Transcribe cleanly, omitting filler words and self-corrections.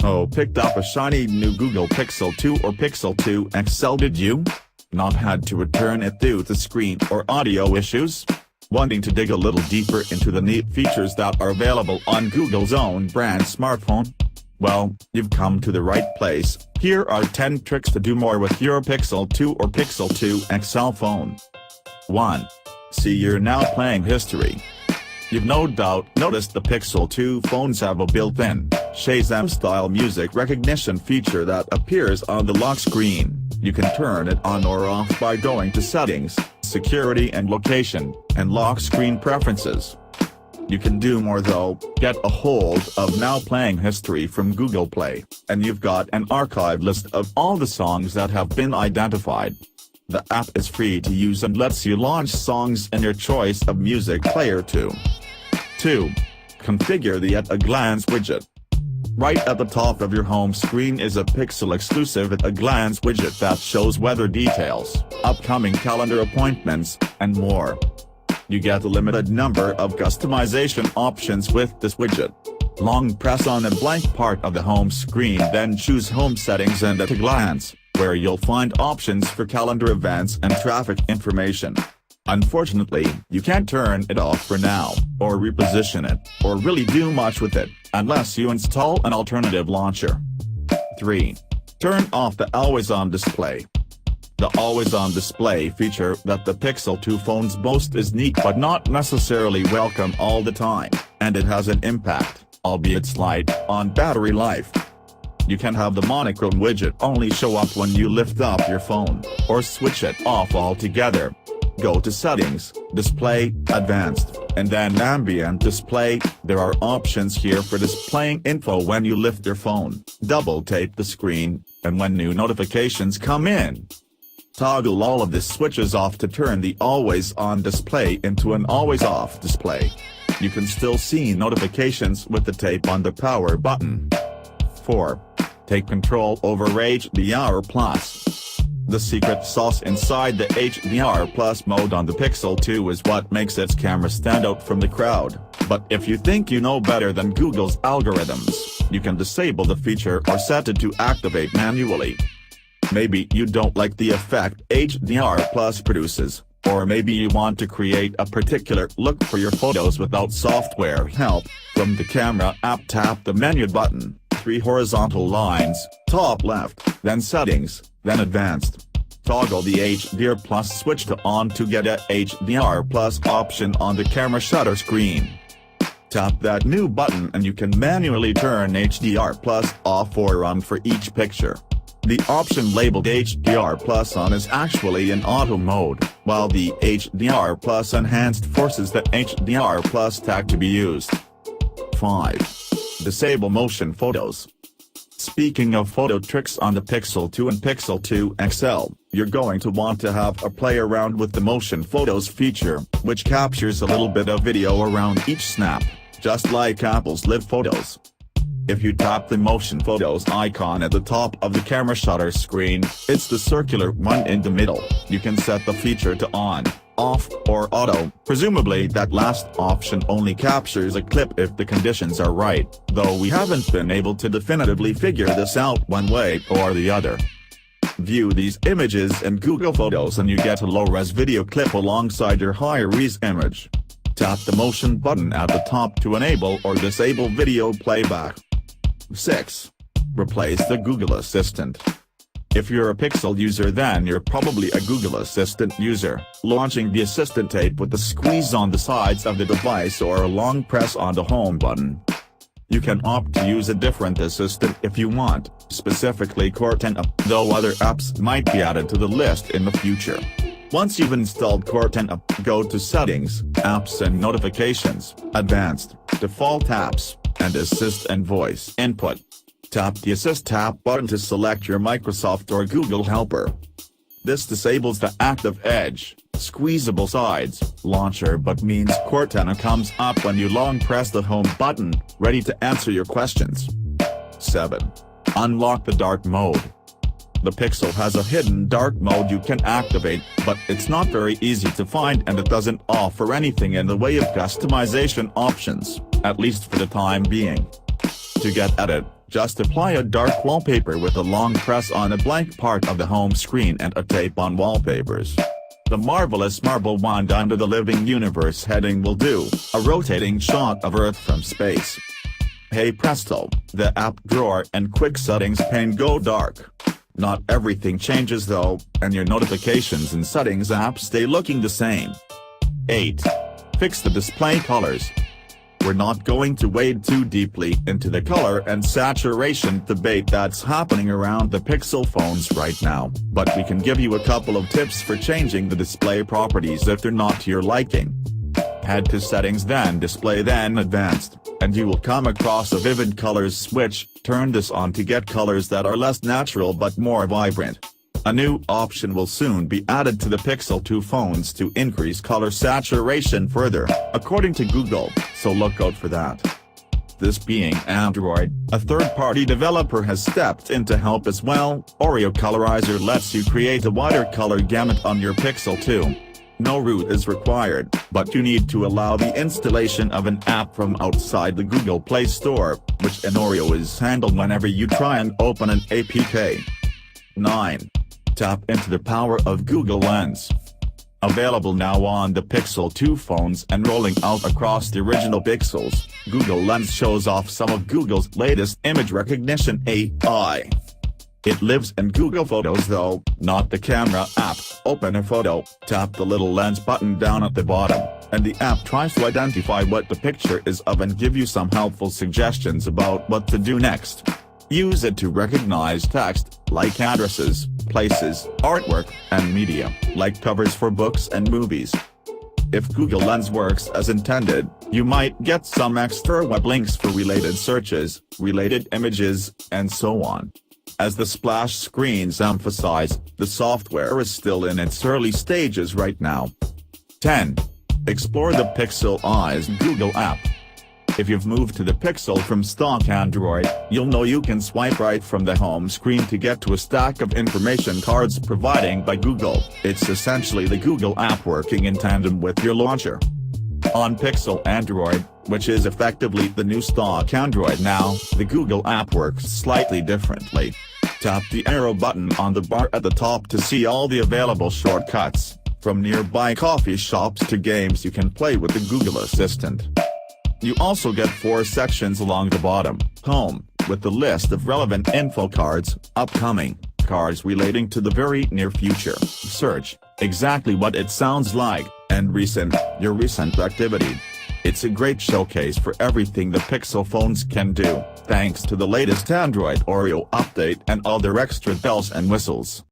Oh, picked up a shiny new Google Pixel 2 or Pixel 2 XL, did you? Not had to return it due to screen or audio issues? Wanting to dig a little deeper into the neat features that are available on Google's own brand smartphone? Well, you've come to the right place. Here are 10 tricks to do more with your Pixel 2 or Pixel 2 XL phone. 1. See your Now Playing history. You've no doubt noticed the Pixel 2 phones have a built-in Shazam-style music recognition feature that appears on the lock screen. You can turn it on or off by going to Settings, Security and Location, and Lock Screen Preferences. You can do more though. Get a hold of Now Playing history from Google Play, and you've got an archive list of all the songs that have been identified. The app is free to use and lets you launch songs in your choice of music player too. 2. Configure the At a Glance widget. Right at the top of your home screen is a Pixel-exclusive At a Glance widget that shows weather details, upcoming calendar appointments, and more. You get a limited number of customization options with this widget. Long press on a blank part of the home screen, then choose Home Settings and At a Glance, where you'll find options for calendar events and traffic information. Unfortunately, you can't turn it off for now, or reposition it, or really do much with it, unless you install an alternative launcher. 3. Turn off the Always-On Display. The Always-On Display feature that the Pixel 2 phones boast is neat but not necessarily welcome all the time, and it has an impact, albeit slight, on battery life. You can have the monochrome widget only show up when you lift up your phone, or switch it off altogether. Go to Settings, Display, Advanced, and then Ambient Display. There are options here for displaying info when you lift your phone. Double-tap the screen, and when new notifications come in, toggle all of the switches off to turn the Always-On Display into an Always-Off display. You can still see notifications with the tap on the power button. 4. Take control over HDR+. The secret sauce inside the HDR+ mode on the Pixel 2 is what makes its camera stand out from the crowd, but if you think you know better than Google's algorithms, you can disable the feature or set it to activate manually. Maybe you don't like the effect HDR+ produces, or maybe you want to create a particular look for your photos without software help. From the camera app, tap the menu button, 3 horizontal lines, top left, then Settings, then Advanced. Toggle the HDR+ switch to on to get a HDR+ option on the camera shutter screen. Tap that new button and you can manually turn HDR+ off or on for each picture. The option labeled HDR+ on is actually in auto mode, while the HDR+ enhanced forces the HDR+ tag to be used. 5. Disable motion photos. Speaking of photo tricks on the Pixel 2 and Pixel 2 XL, you're going to want to have a play around with the motion photos feature, which captures a little bit of video around each snap, just like Apple's Live Photos. If you tap the motion photos icon at the top of the camera shutter screen, it's the circular one in the middle. You can set the feature to on, off, or auto. Presumably that last option only captures a clip if the conditions are right, though we haven't been able to definitively figure this out one way or the other. View these images in Google Photos and you get a low-res video clip alongside your high-res image. Tap the motion button at the top to enable or disable video playback. 6. Replace the Google Assistant. If you're a Pixel user, then you're probably a Google Assistant user. Launching the Assistant tape with a squeeze on the sides of the device or a long press on the home button. You can opt to use a different assistant if you want, specifically Cortana, though other apps might be added to the list in the future. Once you've installed Cortana, go to Settings, Apps and Notifications, Advanced, Default Apps, and Assist and Voice Input. Tap the Assist tab button to select your Microsoft or Google helper. This disables the Active Edge, Squeezable Sides launcher but means Cortana comes up when you long press the home button, ready to answer your questions. 7. Unlock the dark mode. The Pixel has a hidden dark mode you can activate, but it's not very easy to find and it doesn't offer anything in the way of customization options, at least for the time being. To get at it, Just apply a dark wallpaper with a long press on a blank part of the home screen and a tape on wallpapers. The marvelous marble wand under the living universe heading will do, a rotating shot of Earth from space. Hey presto, the app drawer and quick settings pane go dark. Not everything changes though, and your notifications and settings app stay looking the same. 8. Fix the display colors. We're not going to wade too deeply into the color and saturation debate that's happening around the Pixel phones right now, but we can give you a couple of tips for changing the display properties if they're not to your liking. Head to Settings then Display then Advanced, and you will come across a Vivid Colors switch. Turn this on to get colors that are less natural but more vibrant. A new option will soon be added to the Pixel 2 phones to increase color saturation further, according to Google, so look out for that. This being Android, a third-party developer has stepped in to help as well. Oreo Colorizer lets you create a wider color gamut on your Pixel 2. No root is required, but you need to allow the installation of an app from outside the Google Play Store, which in Oreo is handled whenever you try and open an APK. 9. Tap into the power of Google Lens. Available now on the Pixel 2 phones and rolling out across the original Pixels, Google Lens shows off some of Google's latest image recognition AI. It lives in Google Photos though, not the camera app. Open a photo, tap the little lens button down at the bottom, and the app tries to identify what the picture is of and give you some helpful suggestions about what to do next. Use it to recognize text, like addresses, places, artwork, and media, like covers for books and movies. If Google Lens works as intended, you might get some extra web links for related searches, related images, and so on. As the splash screens emphasize, the software is still in its early stages right now. 10. Explore the Pixel Eyes Google app. If you've moved to the Pixel from stock Android, you'll know you can swipe right from the home screen to get to a stack of information cards provided by Google. It's essentially the Google app working in tandem with your launcher. On Pixel Android, which is effectively the new stock Android now, the Google app works slightly differently. Tap the arrow button on the bar at the top to see all the available shortcuts, from nearby coffee shops to games you can play with the Google Assistant. You also get 4 sections along the bottom: Home, with the list of relevant info cards; Upcoming, cards relating to the very near future; Search, exactly what it sounds like; and Recent, your recent activity. It's a great showcase for everything the Pixel phones can do, thanks to the latest Android Oreo update and other extra bells and whistles.